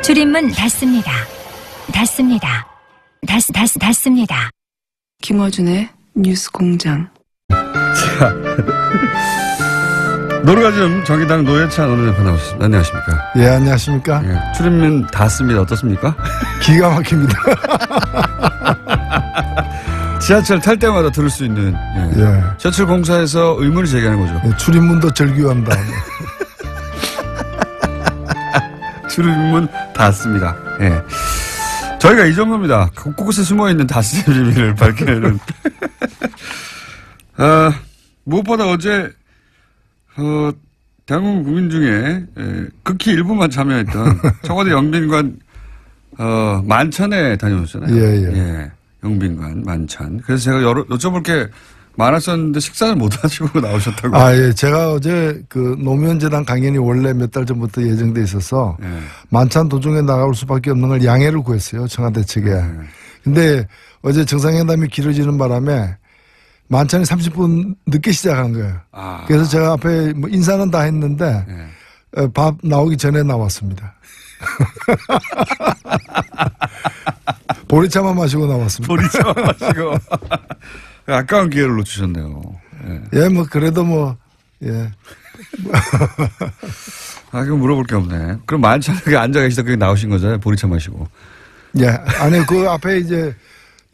출입문 닫습니다. 닫습니다. 닫습니다. 김어준의 뉴스 공장. 자, 노르가즘 정의당 노회찬 원내대표 나오셨습니다. 안녕하십니까? 예, 안녕하십니까? 예, 출입문 닫습니다. 어떻습니까? 기가 막힙니다. 지하철 탈 때마다 들을 수 있는 지하철 공사에서 의문을 제기하는 거죠. 예, 출입문도 절규한다. 출입문 닫습니다. 예. 저희가 이 정도입니다. 곳곳에 숨어있는 닫힘 비밀을 밝혀내는. 무엇보다 어제 대한민국 국민 중에 극히 일부만 참여했던 청와대 영빈관 만찬에 다녀오셨잖아요. 예. 영빈관 만찬. 그래서 제가 여쭤볼 게 많았었는데 식사를 못 하시고 나오셨다고. 예. 제가 어제 그 노무현재단 강연이 원래 몇 달 전부터 예정돼 있어서 만찬 도중에 나갈 수밖에 없는 걸 양해를 구했어요. 청와대 측에. 근데 어제 정상회담이 길어지는 바람에 만찬이 30분 늦게 시작한 거예요. 그래서 제가 앞에 뭐 인사는 다 했는데 밥 나오기 전에 나왔습니다. 보리차만 마시고 나왔습니다. 보리차만 마시고. 아까운 기회를 놓치셨네요. 예, 뭐 그래도 뭐 예. 그럼 물어볼 게 없네. 그럼 만찬에 앉아 계시다 그게 나오신 거잖아요. 보리차 마시고. 예, 아니 그 앞에 이제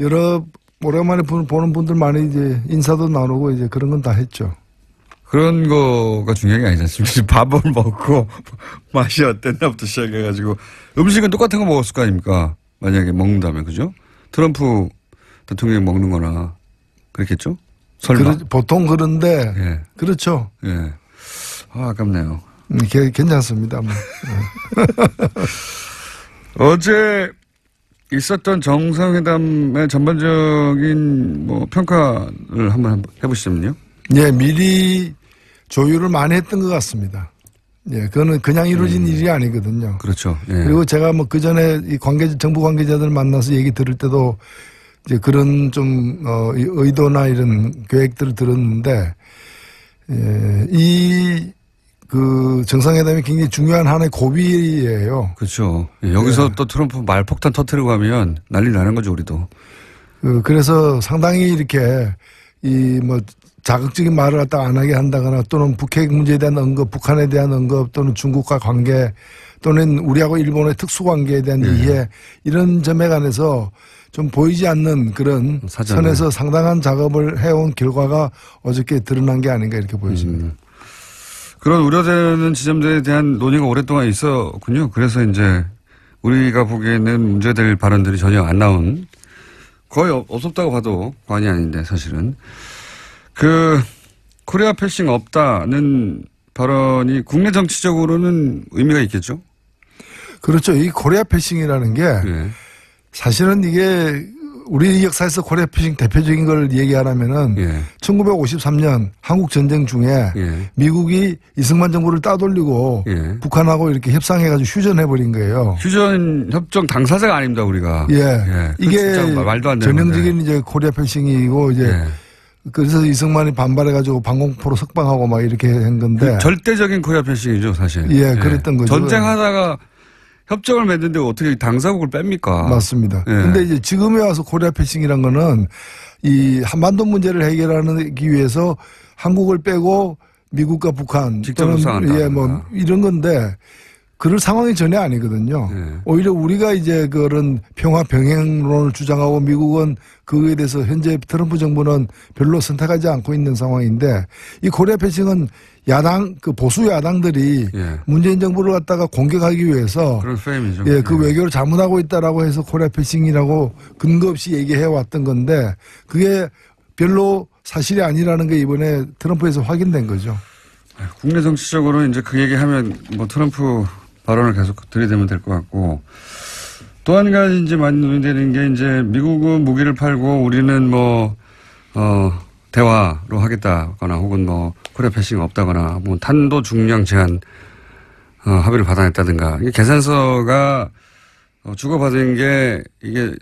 여러 오랜만에 보는 분들 많이 이제 인사도 나누고 이제 그런 건 다 했죠. 그런 거가 중요한 게 아니지 않습니까? 밥을 먹고 맛이 어땠나부터 시작해가지고 음식은 똑같은 거 먹었을 거 아닙니까? 만약에 먹는다면 그죠? 트럼프 대통령이 먹는 거나 그렇겠죠? 설마. 보통 그런데 그렇죠. 예. 아깝네요. 괜찮습니다. 뭐. 어제 있었던 정상회담의 전반적인 뭐 평가를 한번 해보시면요. 예, 미리 조율을 많이 했던 것 같습니다. 예, 그거는 그냥 이루어진 일이 아니거든요. 그렇죠. 예. 그리고 제가 뭐 그 전에 이 정부 관계자들 만나서 얘기 들을 때도 이제 그런 좀 의도나 이런 계획들을 들었는데 그 정상회담이 굉장히 중요한 하나의 고비예요. 그렇죠. 여기서 또 트럼프 말폭탄 터뜨리고 하면 난리 나는 거죠, 우리도. 그래서 상당히 이렇게 뭐 자극적인 말을 갖다가 안 하게 한다거나 또는 북핵 문제에 대한 언급, 북한에 대한 언급 또는 중국과 관계 또는 우리하고 일본의 특수관계에 대한 이해 이런 점에 관해서 좀 보이지 않는 그런 선에서 상당한 작업을 해온 결과가 어저께 드러난 게 아닌가 이렇게 보여집니다. 그런 우려되는 지점들에 대한 논의가 오랫동안 있었군요. 그래서 이제 우리가 보기에는 문제될 발언들이 전혀 안 나온 거의 없었다고 봐도 과언이 아닌데 사실은. 코리아 패싱 없다는 발언이 국내 정치적으로는 의미가 있겠죠? 그렇죠. 이 코리아 패싱이라는 게 사실은 이게 우리 역사에서 코리아 패싱 대표적인 걸 얘기하라면은 1953년 한국 전쟁 중에 미국이 이승만 정부를 따돌리고 북한하고 이렇게 협상해가지고 휴전해버린 거예요. 휴전 협정 당사자가 아닙니다, 우리가. 이게 말도 안 되는 전형적인 이제 코리아 패싱이고 이제 그래서 이승만이 반발해가지고 방공포로 석방하고 막 이렇게 한 건데. 절대적인 코리아 패싱이죠, 사실. 그랬던 거죠. 전쟁하다가 협정을 맺는데 어떻게 당사국을 뺍니까? 맞습니다. 근데 이제 지금에 와서 코리아 패싱이란 거는 이 한반도 문제를 해결하기 위해서 한국을 빼고 미국과 북한 또는 뭐 이런 건데 그럴 상황이 전혀 아니거든요. 오히려 우리가 이제 그런 평화 병행론을 주장하고 미국은 그거에 대해서 현재 트럼프 정부는 별로 선택하지 않고 있는 상황인데 이 코리아 패싱은 보수 야당들이 문재인 정부를 갖다가 공격하기 위해서 그런 프레임이죠. 그 외교를 잘못하고 있다라고 해서 코리아 패싱이라고 근거 없이 얘기해 왔던 건데 그게 별로 사실이 아니라는 게 이번에 트럼프에서 확인된 거죠. 국내 정치적으로 이제 그 얘기하면 뭐 트럼프 발언을 계속 들이대면 될 것 같고 또 한 가지 이제 많이 논의되는 게 이제 미국은 무기를 팔고 우리는 뭐 대화로 하겠다거나 혹은 뭐 코리아 패싱 없다거나 뭐 탄도 중량 제한 합의를 받아냈다든가 이게 계산서가 주고받은 게 이게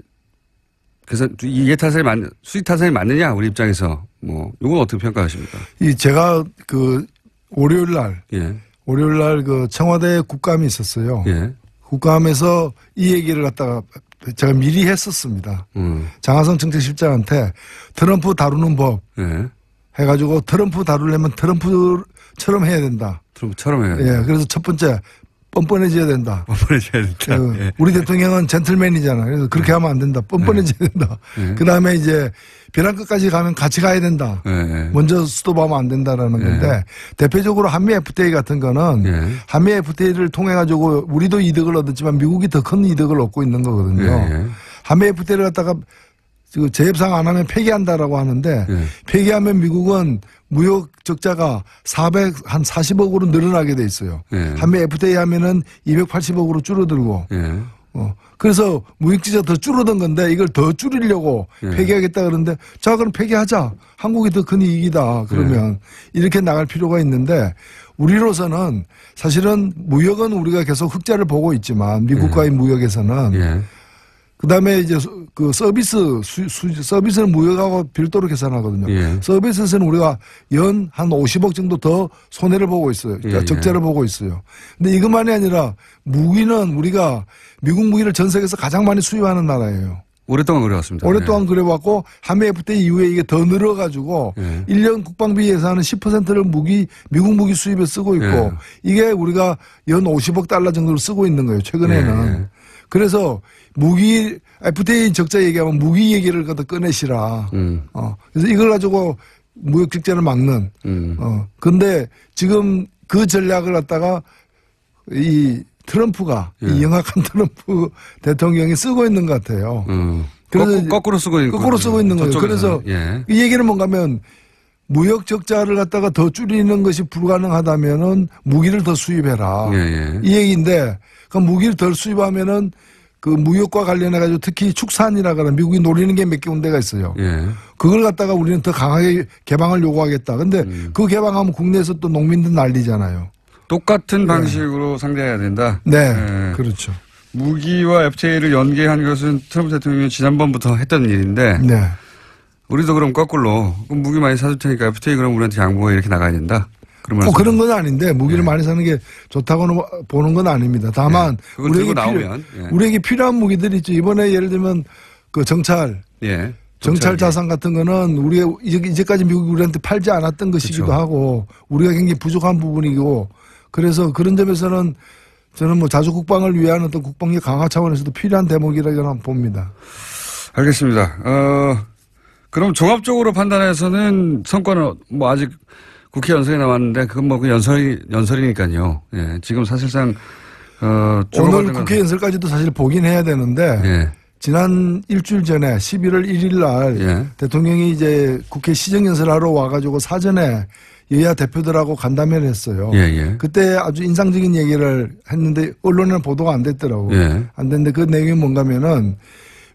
수익 타산이 맞느냐 우리 입장에서 뭐 이건 어떻게 평가하십니까? 제가 월요일 날 그 청와대 국감이 있었어요. 국감에서 이 얘기를 갖다가 제가 미리 했었습니다. 장하성 정책실장한테 트럼프 다루는 법 예. 해가지고 트럼프 다루려면 트럼프처럼 해야 된다. 트럼프처럼 해야 된다. 예, 그래서 첫 번째 뻔뻔해져야 된다. 뻔뻔해져야 된다. 예. 우리 대통령은 젠틀맨이잖아. 그래서 그렇게 하면 안 된다. 뻔뻔해져야 된다. 그 다음에 이제 벼랑 끝까지 가면 같이 가야 된다. 먼저 스톱하면 안 된다라는 건데 대표적으로 한미 FTA 같은 거는 한미 FTA를 통해 가지고 우리도 이득을 얻었지만 미국이 더 큰 이득을 얻고 있는 거거든요. 한미 FTA를 갖다가 재협상 안 하면 폐기한다라고 하는데 폐기하면 미국은 무역 적자가 40억으로 늘어나게 돼 있어요. 한미 FTA 하면은 280억으로 줄어들고. 그래서 무역지가 더 줄어든 건데 이걸 더 줄이려고 폐기하겠다 그러는데 자 그럼 폐기하자. 한국이 더 큰 이익이다. 그러면 이렇게 나갈 필요가 있는데 우리로서는 사실은 무역은 우리가 계속 흑자를 보고 있지만 미국과의 무역에서는 그다음에 이제 그 서비스는 무역하고 별도로 계산하거든요. 서비스에서는 우리가 연 한 50억 정도 더 손해를 보고 있어요. 그러니까 적자를 보고 있어요. 근데 이것만이 아니라 무기는 우리가 미국 무기를 전 세계에서 가장 많이 수입하는 나라예요. 오랫동안 그래왔습니다. 오랫동안 그래왔고 한미 FTA 이후에 이게 더 늘어가지고 1년 국방비 예산은 10%를 미국 무기 수입에 쓰고 있고 이게 우리가 연 50억 달러 정도를 쓰고 있는 거예요. 최근에는. 그래서 무기 FTA 적자 얘기하면 무기 얘기를 갖다 꺼내시라. 그래서 이걸 가지고 무역 적자를 막는. 근데 지금 그 전략을 갖다가 이 트럼프가 이 영악한 트럼프 대통령이 쓰고 있는 것 같아요. 그래서 거꾸로 쓰고 있는 거예요. 그래서 이 얘기는 뭔가면 무역 적자를 갖다가 더 줄이는 것이 불가능하다면은 무기를 더 수입해라. 이 얘기인데 그 무기를 덜 수입하면은 그 무역과 관련해 가지고 특히 축산이라거나 미국이 노리는 게 몇 개 군데가 있어요. 그걸 갖다가 우리는 더 강하게 개방을 요구하겠다. 근데 그 개방하면 국내에서 또 농민들 난리잖아요. 똑같은 방식으로 상대해야 된다. 네. 그렇죠. 무기와 FTA를 연계한 것은 트럼프 대통령이 지난번부터 했던 일인데 우리도 그럼 거꾸로 무기 많이 사줄 테니까 FTA 그럼 우리한테 양보해 이렇게 나가야 된다. 그런 건 아닌데 무기를 많이 사는 게 좋다고는 보는 건 아닙니다. 다만 우리에게 필요한 무기들이 있죠. 이번에 예를 들면 그 정찰 자산 같은 거는 우리가 이제까지 미국이 우리한테 팔지 않았던 것이기도 하고 우리가 굉장히 부족한 부분이고 그래서 그런 점에서는 저는 뭐 자주 국방을 위한 어떤 국방력 강화 차원에서도 필요한 대목이라고 봅니다. 알겠습니다. 그럼 종합적으로 판단해서는 성과는 뭐 아직 국회 연설이 남았는데 그건 뭐 그 연설이니까요. 지금 사실상 오늘 국회 연설까지도 사실 보긴 해야 되는데 지난 일주일 전에 11월 1일 날 대통령이 이제 국회 시정연설하러 와가지고 사전에 여야 대표들하고 간담회를 했어요. 그때 아주 인상적인 얘기를 했는데 언론에는 보도가 안 됐더라고. 안 됐는데 그 내용이 뭔가면은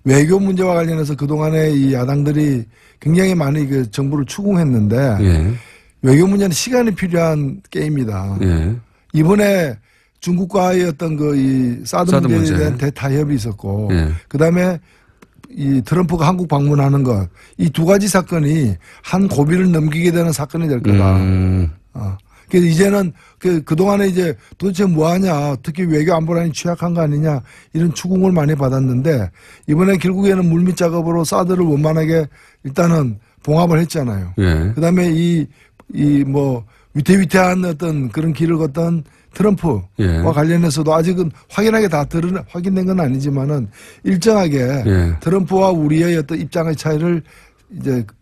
외교 문제와 관련해서 그동안에 이 야당들이 굉장히 많이 그 정부를 추궁했는데 외교 문제는 시간이 필요한 게임이다. 이번에 중국과의 어떤 이 사드 문제에 대한 대타협이 있었고, 그 다음에 이 트럼프가 한국 방문하는 것, 이 두 가지 사건이 한 고비를 넘기게 되는 사건이 될 거다. 그래서 이제는 그동안에 이제 도대체 뭐 하냐, 특히 외교 안보란이 취약한 거 아니냐, 이런 추궁을 많이 받았는데, 이번에 결국에는 물밑 작업으로 사드를 원만하게 일단은 봉합을 했잖아요. 그 다음에 뭐 위태위태한 어떤 그런 길을 걷던 트럼프와 관련해서도 아직은 확인된 건 아니지만은 일정하게 트럼프와 우리의 어떤 입장의 차이를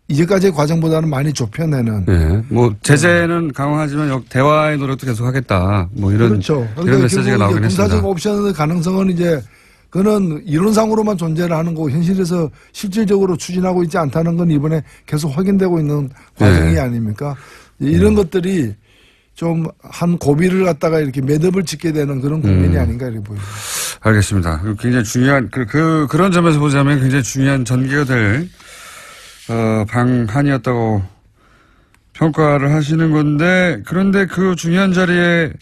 이제까지의 과정보다는 많이 좁혀내는. 뭐 제재는 강화하지만 대화의 노력도 계속하겠다. 뭐 이런 그렇죠. 이런 메시지가 나오긴 했습니다. 군사적 옵션의 가능성은 이제 그거는 이론상으로만 존재를 하는 거고 현실에서 실질적으로 추진하고 있지 않다는 건 이번에 계속 확인되고 있는 과정이 아닙니까? 이런 것들이 좀 한 고비를 갖다가 이렇게 매듭을 짓게 되는 그런 국면이 아닌가 이렇게 보입니다. 알겠습니다. 굉장히 중요한 그런 점에서 보자면 굉장히 중요한 전개가 될 방한이었다고 평가를 하시는 건데 그런데 그 중요한 자리에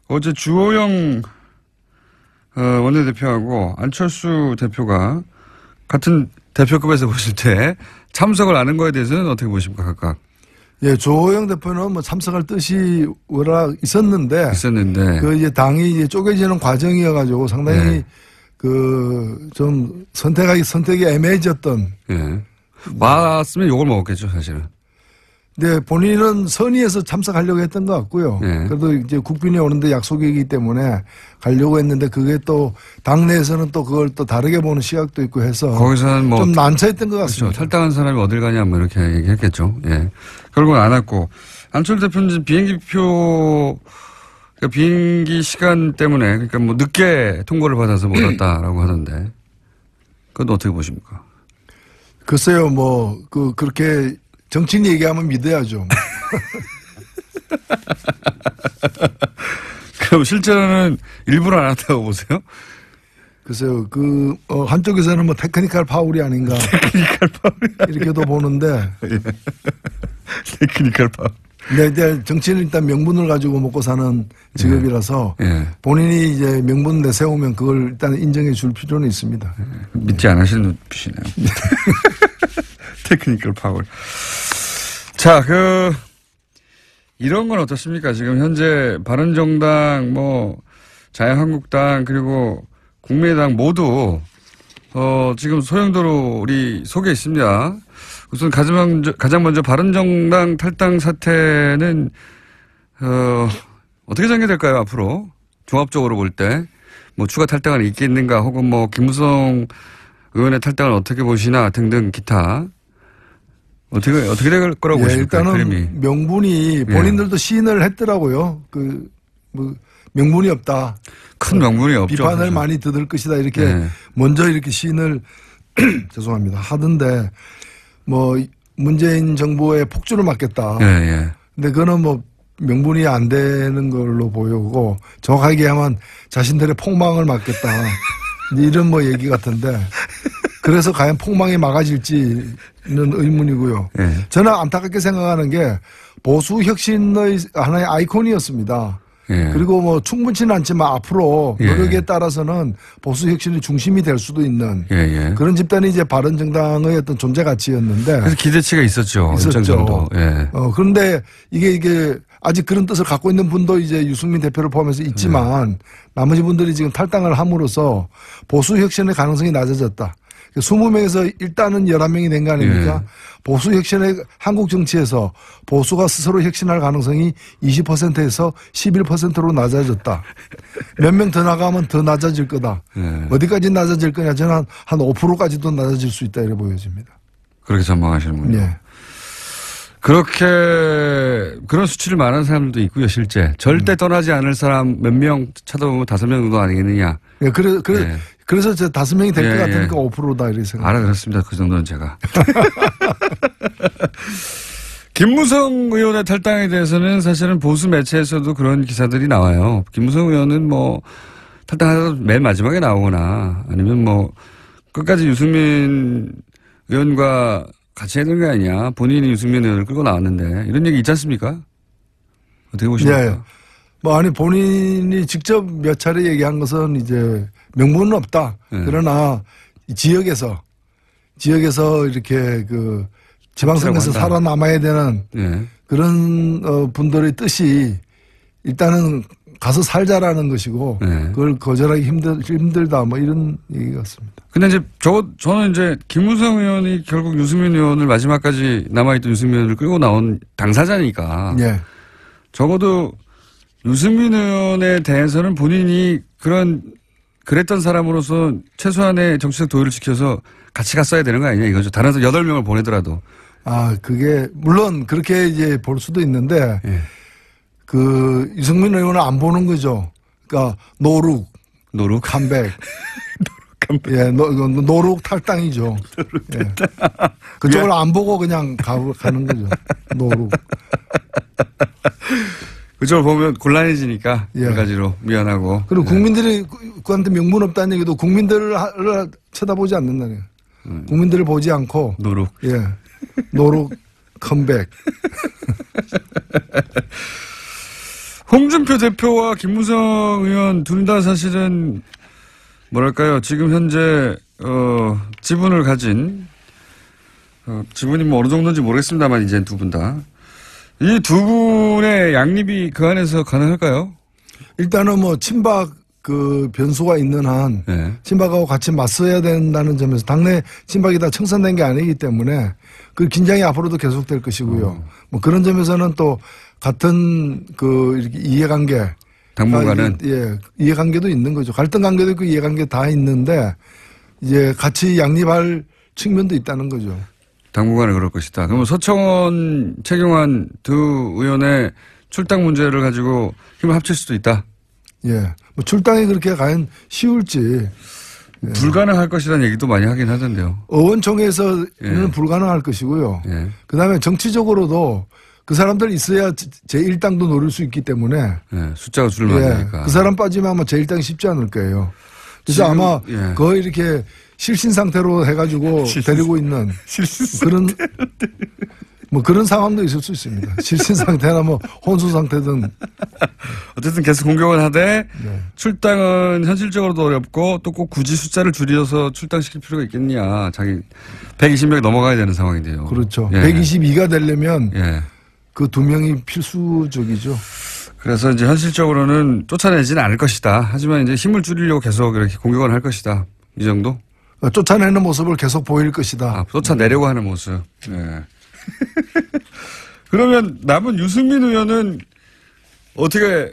어제 주호영 원내대표하고 안철수 대표가 같은 대표급에서 보실 때 참석을 안 한 거에 대해서는 어떻게 보십니까 각각? 예, 조호영 대표는 뭐 참석할 뜻이 워낙 있었는데. 그 이제 당이 이제 쪼개지는 과정이어가지고 상당히 네. 그 좀 선택이 애매해졌던. 예. 왔으면 욕을 먹었겠죠, 사실은. 네, 본인은 선의에서 참석하려고 했던 것 같고요. 네. 그래도 이제 국빈이 오는데 약속이기 때문에 가려고 했는데 그게 또 당내에서는 또 그걸 또 다르게 보는 시각도 있고 해서 거기서는 뭐 좀 난처했던 것 그렇죠. 같습니다. 탈당한 사람이 어딜 가냐 뭐 이렇게 얘기했겠죠. 예. 결국은 안 왔고 안철수 대표는 비행기표 그러니까 비행기 시간 때문에 그러니까 뭐 늦게 통보를 받아서 못 왔다라고 하던데 그건 어떻게 보십니까? 글쎄요, 뭐 그렇게 정치인 얘기하면 믿어야죠. 그럼 실제로는 일부러 안 왔다고 보세요? 글쎄요, 한쪽에서는 뭐 테크니컬 파울이 아닌가. 테크니컬 파울이 이렇게도 보는데. 예. 테크니컬 파울. 네, 이제 정치는 일단 명분을 가지고 먹고 사는 직업이라서 예. 본인이 이제 명분 내세우면 그걸 일단 인정해 줄 필요는 있습니다. 예. 믿지 않으시는 눈빛이네요. 테크니컬 파울. 자, 이런 건 어떻습니까? 지금 현재 바른정당, 자유한국당, 그리고 국민의당 모두, 지금 소용돌이 속에 있습니다. 우선 가장 먼저 바른정당 탈당 사태는, 어떻게 전개될까요, 앞으로? 종합적으로 볼 때. 추가 탈당은 있겠는가, 혹은 김무성 의원의 탈당을 어떻게 보시나 등등 기타. 어떻게 될 거라고 보십니까? 일단은 그림이. 명분이 본인들도 시인을 했더라고요. 명분이 없다. 큰 명분이 없죠. 비판을 사실. 많이 듣을 것이다. 이렇게 먼저 이렇게 시인을 죄송합니다. 하던데 문재인 정부의 폭주를 막겠다. 예. 근데 그거는 명분이 안 되는 걸로 보이고 정확하게 하면 자신들의 폭망을 막겠다. 이런 얘기 같은데 그래서 과연 폭망이 막아질지는 의문이고요. 예. 저는 안타깝게 생각하는 게 보수 혁신의 하나의 아이콘이었습니다. 예. 그리고 충분치는 않지만 앞으로 예. 노력에 따라서는 보수 혁신의 중심이 될 수도 있는 예. 그런 집단이 이제 바른정당의 어떤 존재 가치였는데 그래서 기대치가 있었죠. 일정 정도. 예. 그런데 이게 아직 그런 뜻을 갖고 있는 분도 이제 유승민 대표를 포함해서 있지만 나머지 분들이 지금 탈당을 함으로써 보수 혁신의 가능성이 낮아졌다. 20명에서 일단은 11명이 된 거 아닙니까? 예. 보수 혁신의 한국 정치에서 보수가 스스로 혁신할 가능성이 20%에서 11%로 낮아졌다. 몇 명 더 나가면 더 낮아질 거다. 예. 어디까지 낮아질 거냐? 저는 한 5%까지도 낮아질 수 있다 이렇게 보여집니다. 그렇게 전망하시는군요. 네. 그런 수치를 말하는 사람들도 있고요, 실제. 절대 떠나지 않을 사람 몇 명 찾아보면 5명 정도 아니겠느냐. 예, 예. 그래서 저 5명이 될 것 예, 같으니까 5%다 이렇게 생각합니다. 알아들었습니다. 그 정도는 제가. 김무성 의원의 탈당에 대해서는 사실은 보수 매체에서도 그런 기사들이 나와요. 김무성 의원은 탈당하다 맨 마지막에 나오거나 아니면 끝까지 유승민 의원과 같이 해야 되는 게 아니냐. 본인이 유승민 의원을 끌고 나왔는데 이런 얘기 있지 않습니까? 어떻게 보십니까? 예. 본인이 직접 몇 차례 얘기한 것은 이제 명분은 없다. 그러나 지역에서 이렇게 지방선거에서 살아남아야 되는 그런 분들의 뜻이 일단은 가서 살자라는 것이고 그걸 거절하기 힘들다 이런 얘기 같습니다. 근데 이제 저는 이제 김무성 의원이 결국 유승민 의원을 마지막까지 남아있던 유승민 의원을 끌고 나온 당사자니까 적어도 유승민 의원에 대해서는 본인이 그랬던 사람으로서 최소한의 정치적 도의를 지켜서 같이 갔어야 되는 거 아니냐 이거죠. 다른 8명을 보내더라도. 그게 물론 그렇게 이제 볼 수도 있는데 유승민 의원을 안 보는 거죠. 그러니까 노룩 컴백. 예, 노룩 탈당이죠. 그쪽을 안 보고 그냥 가는 거죠. 노룩. 그쪽을 보면 곤란해지니까 여러 가지로 미안하고. 그리고 국민들이 그한테 명분 없다는 얘기도 국민들을 쳐다보지 않는다는 거예요. 국민들을 보지 않고 노룩. 노룩 컴백. 홍준표 대표와 김무성 의원 둘 다 사실은 지금 현재 지분을 가진 지분이 어느 정도인지 모르겠습니다만 이제 두 분 다 이 두 분의 양립이 그 안에서 가능할까요? 일단은 뭐 친박 그 변수가 있는 한 네. 친박하고 같이 맞서야 된다는 점에서 당내 친박이 다 청산된 게 아니기 때문에 그 긴장이 앞으로도 계속될 것이고요. 뭐 그런 점에서는 또 같은 그 이렇게 이해관계 당분간은 예, 이해관계도 있는 거죠. 갈등 관계도 있고 이해관계 다 있는데 이제 같이 양립할 측면도 있다는 거죠. 당분간은 그럴 것이다. 그러면 서청원, 최경환 두 의원의 출당 문제를 가지고 힘을 합칠 수도 있다. 예, 뭐 출당이 그렇게 과연 쉬울지 불가능할 것이라는 얘기도 많이 하긴 하던데요. 의원총회에서는 예. 불가능할 것이고요. 예. 그다음에 정치적으로도 그 사람들 있어야 제1당도 노릴 수 있기 때문에 예. 숫자가 줄을 맞으니까. 그 사람 빠지면 아마 제1당이 쉽지 않을 거예요. 그래서 지금, 아마 예. 거의 이렇게 실신 상태로 해가지고 데리고 있는 그런 뭐 그런 상황도 있을 수 있습니다. 실신 상태나 뭐 혼수 상태든. 어쨌든 계속 공격은 하되 네. 출당은 현실적으로도 어렵고 또 꼭 굳이 숫자를 줄여서 출당시킬 필요가 있겠냐. 자기 120명이 넘어가야 되는 상황인데요. 그렇죠. 예. 122가 되려면 예. 그 두 명이 필수적이죠. 그래서 이제 현실적으로는 쫓아내지는 않을 것이다. 하지만 이제 힘을 줄이려고 계속 이렇게 공격을 할 것이다. 이 정도? 쫓아내는 모습을 계속 보일 것이다. 아, 쫓아내려고 하는 모습. 네. 그러면 남은 유승민 의원은 어떻게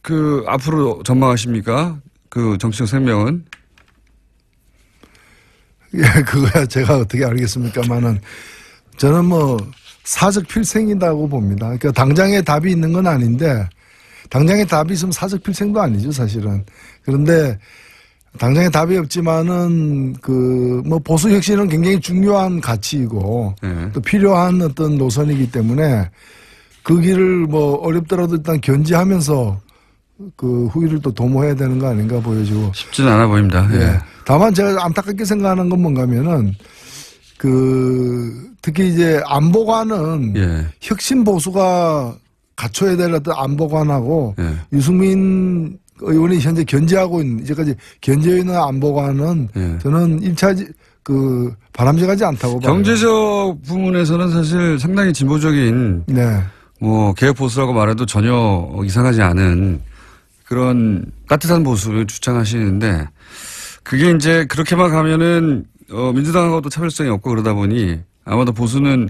그 앞으로 전망하십니까? 그 정치적 생명은? 예, 그거야 제가 어떻게 알겠습니까만은 저는 뭐 사적 필생이라고 봅니다. 그러니까 당장에 답이 있는 건 아닌데 당장에 답이 있으면 사적 필생도 아니죠, 사실은. 그런데 당장에 답이 없지만은 그 뭐 보수 혁신은 굉장히 중요한 가치이고 네. 또 필요한 어떤 노선이기 때문에 그 길을 뭐 어렵더라도 일단 견지하면서 그 후위를 또 도모해야 되는 거 아닌가 보여지고 쉽지는 않아 보입니다. 예. 예. 다만 제가 안타깝게 생각하는 건 뭔가면은 그 특히 이제 안보관은 예. 혁신 보수가 갖춰야 될 어떤 안보관하고 예. 유승민 의원이 현재 견제하고 있는 이제까지 견제해 있는 안보관은 예. 저는 1차 그 바람직하지 않다고 봐요. 경제적 부분에서는 사실 상당히 진보적인 네. 뭐 개혁 보수라고 말해도 전혀 이상하지 않은 그런 따뜻한 보수를 주장하시는데 그게 이제 그렇게만 가면은 민주당하고도 차별성이 없고 그러다 보니 아마도 보수는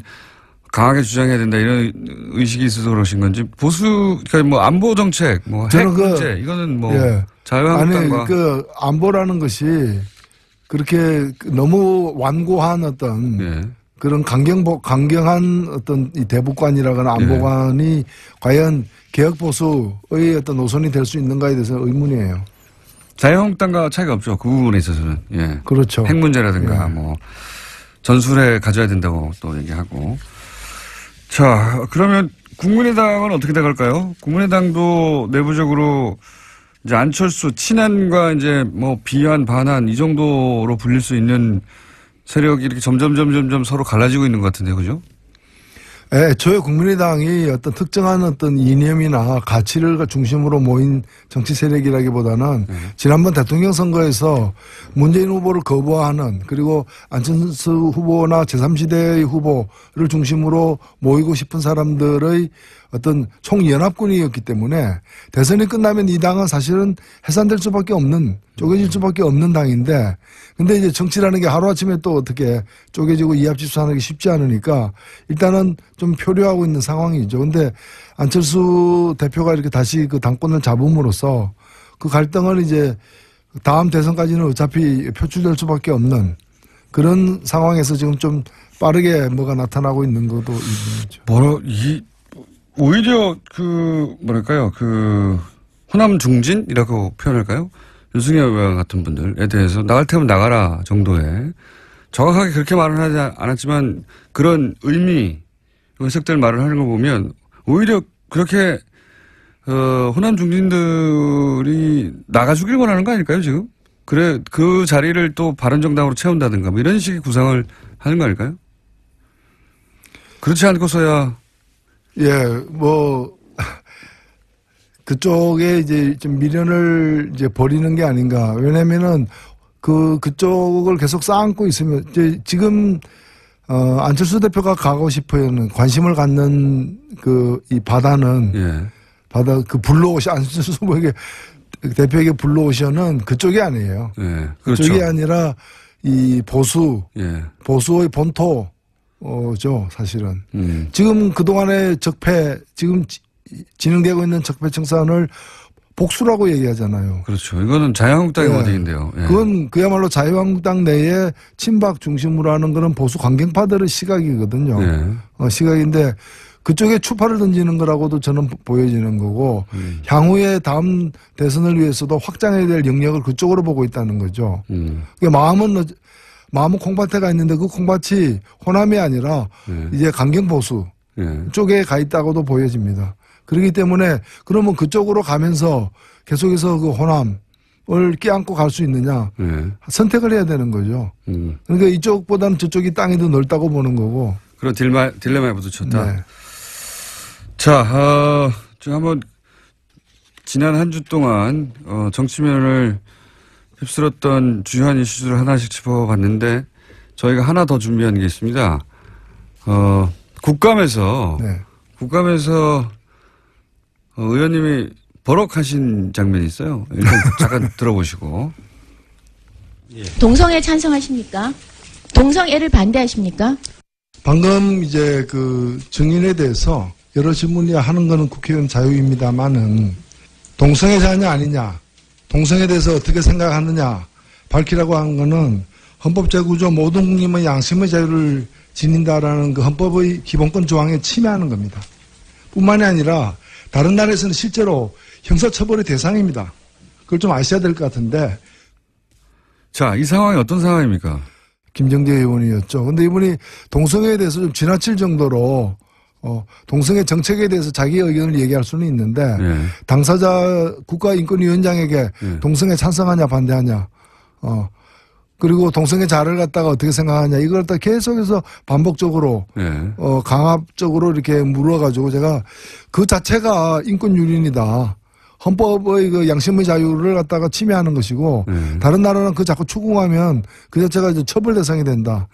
강하게 주장해야 된다 이런 의식이 있어서 그러신 건지 보수 그러니까 뭐 안보 정책 뭐 핵 문제 이거는 뭐 예. 자유한국당과 아니 그 안보라는 것이 그렇게 너무 완고한 어떤 예. 그런 강경한 어떤 이 대북관이라거나 안보관이 과연 개혁 보수의 어떤 노선이 될 수 있는가에 대해서 의문이에요. 자유한국당과 차이가 없죠. 그 부분에 있어서는. 예. 그렇죠. 핵 문제라든가 예. 뭐 전술에 가져야 된다고 또 얘기하고. 자, 그러면 국민의당은 어떻게 돼갈까요? 국민의당도 내부적으로 이제 안철수 친한과 이제 뭐 비한 반한 이 정도로 불릴 수 있는 세력이 이렇게 점점 서로 갈라지고 있는 것 같은데, 그죠? 예, 저의 국민의당이 어떤 특정한 어떤 이념이나 가치를 중심으로 모인 정치 세력이라기보다는 지난번 대통령 선거에서 문재인 후보를 거부하는 그리고 안철수 후보나 제3지대의 후보를 중심으로 모이고 싶은 사람들의 어떤 총연합군이었기 때문에 대선이 끝나면 이 당은 사실은 해산될 수밖에 없는 쪼개질 수밖에 없는 당인데 근데 이제 정치라는 게 하루아침에 또 어떻게 쪼개지고 이합집산하기 쉽지 않으니까 일단은 좀 표류하고 있는 상황이죠. 근데 안철수 대표가 이렇게 다시 그 당권을 잡음으로써 그 갈등은 이제 다음 대선까지는 어차피 표출될 수밖에 없는 그런 상황에서 지금 좀 빠르게 뭐가 나타나고 있는 것도 있는 거죠. 오히려 뭐랄까요, 호남 중진이라고 표현할까요? 윤석열 의원 같은 분들에 대해서 나갈 테면 나가라 정도의 정확하게 그렇게 말은 하지 않았지만 그런 의미, 해석될 말을 하는 거 보면 오히려 그렇게, 호남 중진들이 나가주길 원하는 거 아닐까요, 지금? 그래, 그 자리를 또 바른정당으로 채운다든가 뭐 이런 식의 구상을 하는 거 아닐까요? 그렇지 않고서야 예, 뭐, 그쪽에 이제 좀 미련을 이제 버리는 게 아닌가. 왜냐면은 그쪽을 계속 쌓고 있으면, 이제 지금, 안철수 대표가 가고 싶어하는 관심을 갖는 이 바다는 예. 바다 그 블루오션 안철수 후보에게 대표에게 블루오션은 그쪽이 아니에요. 예. 그렇죠. 그쪽이 아니라 이 예. 보수의 본토죠 사실은. 지금 그동안의 지금 진행되고 있는 적폐 청산을 복수라고 얘기하잖아요. 그렇죠. 이거는 자유한국당의 워딩인데요. 예. 그건 그야말로 자유한국당 내에 친박 중심으로 하는 그런 보수 강경파들의 시각이거든요. 예. 시각인데 그쪽에 추파를 던지는 거라고도 저는 보여지는 거고 향후에 다음 대선을 위해서도 확장해야 될 영역을 그쪽으로 보고 있다는 거죠. 그러니까 마음은 콩밭에가 있는데 그 콩밭이 호남이 아니라 이제 강경보수 쪽에 가 있다고도 보여집니다. 그렇기 때문에 그러면 그쪽으로 가면서 계속해서 그 호남을 껴안고 갈 수 있느냐 선택을 해야 되는 거죠. 그러니까 이쪽보다는 저쪽이 땅이 더 넓다고 보는 거고. 그런 딜레마에 부딪혔다. 네. 자, 좀 한번 지난 한 주 동안 정치면을 휩쓸었던 주요한 이슈들을 하나씩 짚어봤는데 저희가 하나 더 준비한 게 있습니다. 국감에서 의원님이 버럭하신 장면이 있어요. 일단 잠깐 들어보시고. 동성애 찬성하십니까? 동성애를 반대하십니까? 방금 이제 그 증인에 대해서 여러 질문이 하는 거는 국회의원 자유입니다만은 동성애자냐 아니냐, 동성애에 대해서 어떻게 생각하느냐 밝히라고 한 거는 헌법제구조 모든 국민의 양심의 자유를 지닌다라는 그 헌법의 기본권 조항에 침해하는 겁니다. 뿐만이 아니라 다른 나라에서는 실제로 형사처벌의 대상입니다. 그걸 좀 아셔야 될 것 같은데. 자, 이 상황이 어떤 상황입니까? 김정재 의원이었죠. 근데 이분이 동성애에 대해서 좀 지나칠 정도로 동성애 정책에 대해서 자기 의견을 얘기할 수는 있는데 당사자 국가인권위원장에게 동성애 찬성하냐 반대하냐 그리고 동성애 자를 갖다가 어떻게 생각하냐 이걸 갖다 계속해서 반복적으로 강압적으로 이렇게 물어가지고 제가 그 자체가 인권유린이다. 헌법의 그 양심의 자유를 갖다가 침해하는 것이고 다른 나라는 그 자꾸 추궁하면 그 자체가 이제 처벌 대상이 된다.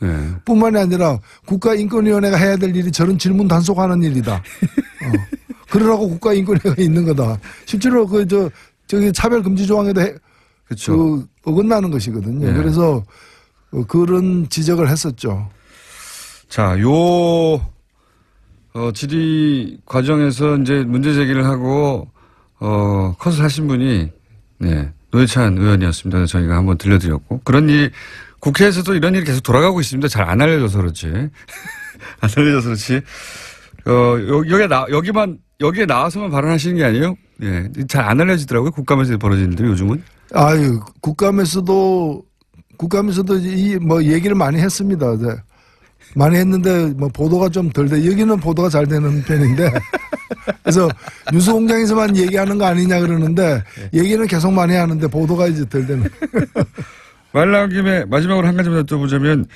뿐만이 아니라 국가인권위원회가 해야 될 일이 저런 질문 단속하는 일이다. 그러라고 국가인권위가 있는 거다. 실제로 저기 차별금지 조항에도 그렇죠. 어긋나는 것이거든요. 그래서 그런 지적을 했었죠. 자, 질의 과정에서 이제 문제 제기를 하고 컷을 하신 분이, 노회찬 의원이었습니다. 저희가 한번 들려드렸고. 그런 일이, 국회에서도 이런 일이 계속 돌아가고 있습니다. 잘 안 알려져서 그렇지. 안 알려져서 그렇지. 여기에 나와서만 발언하시는 게 아니에요? 예. 잘 안 알려지더라고요. 국감에서 벌어지는 일들이 요즘은. 아유, 국감에서도 얘기를 많이 했습니다. 네. 많이 했는데 보도가 좀 덜 돼. 여기는 보도가 잘 되는 편인데. 그래서 뉴스공장에서만 얘기하는 거 아니냐 그러는데 얘기는 계속 많이 하는데 보도가 이제 덜 되는. 말 나온 김에 마지막으로 한 가지만 여쭤보자면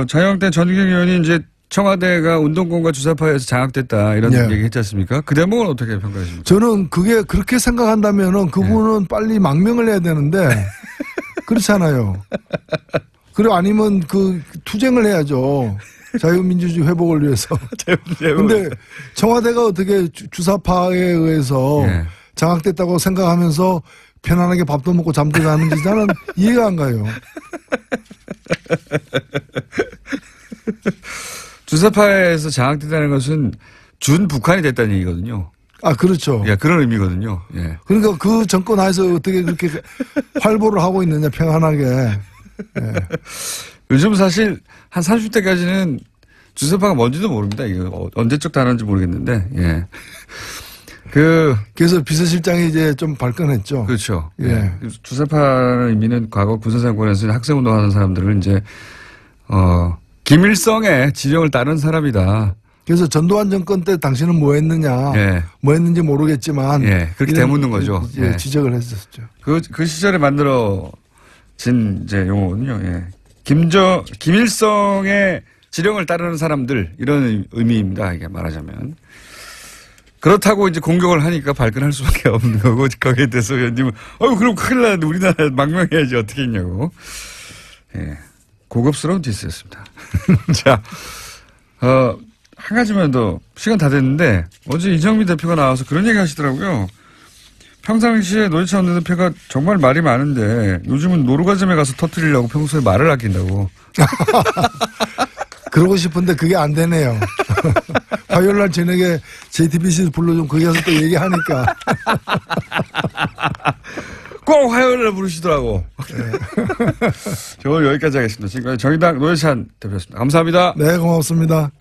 자유한국당 전규경 의원이 이제 청와대가 운동권과 주사파에서 장악됐다 이런 얘기 했지 않습니까? 그 대목은 어떻게 평가하십니까? 저는 그게 그렇게 생각한다면은 그분은 빨리 망명을 해야 되는데 그렇잖아요. 그리고 아니면 투쟁을 해야죠. 자유민주주의 회복을 위해서. 근데 청와대가 어떻게 주사파에 의해서 장악됐다고 생각하면서 편안하게 밥도 먹고 잠도 자는지 저는 이해가 안 가요. 주사파에서 장악됐다는 것은 준 북한이 됐다는 얘기거든요. 아, 그렇죠. 예, 그런 의미거든요. 예. 그러니까 그 정권 하에서 어떻게 그렇게 활보를 하고 있느냐, 평안하게. 예. 요즘 사실 한 30대까지는 주사파가 뭔지도 모릅니다. 이거 언제적 단어인지 모르겠는데, 예. 그래서 비서실장이 이제 좀 발끈했죠. 그렇죠. 예. 주사파라는 의미는 과거 군사정권에서 학생운동하는 사람들을 이제, 김일성의 지령을 따른 사람이다. 그래서 전두환 정권 때 당신은 뭐 했느냐. 뭐 했는지 모르겠지만. 그렇게 되묻는 거죠. 지적을 했었죠. 그 시절에 만들어진 이제 용어거든요. 김일성의 지령을 따르는 사람들, 이런 의미입니다. 이게 말하자면. 그렇다고 이제 공격을 하니까 발끈할 수밖에 없는 거고, 거기에 대해서 의원님은, 그럼 큰일 나는데 우리나라 망명해야지 어떻게 했냐고. 예. 고급스러운 디스였습니다. 자, 한 가지만 더 시간 다 됐는데 어제 이정미 대표가 나와서 그런 얘기 하시더라고요. 평상시에 노회찬 원내대표가 정말 말이 많은데 요즘은 노루가점에 가서 터뜨리려고 평소에 말을 아낀다고. 그러고 싶은데 그게 안 되네요. 화요일 날 저녁에 JTBC 불러주면 거기 가서 또 얘기하니까. 꼭 화요일에 부르시더라고. 저 오늘 여기까지 하겠습니다. 지금까지 정의당 노회찬 대표였습니다. 감사합니다. 네, 고맙습니다.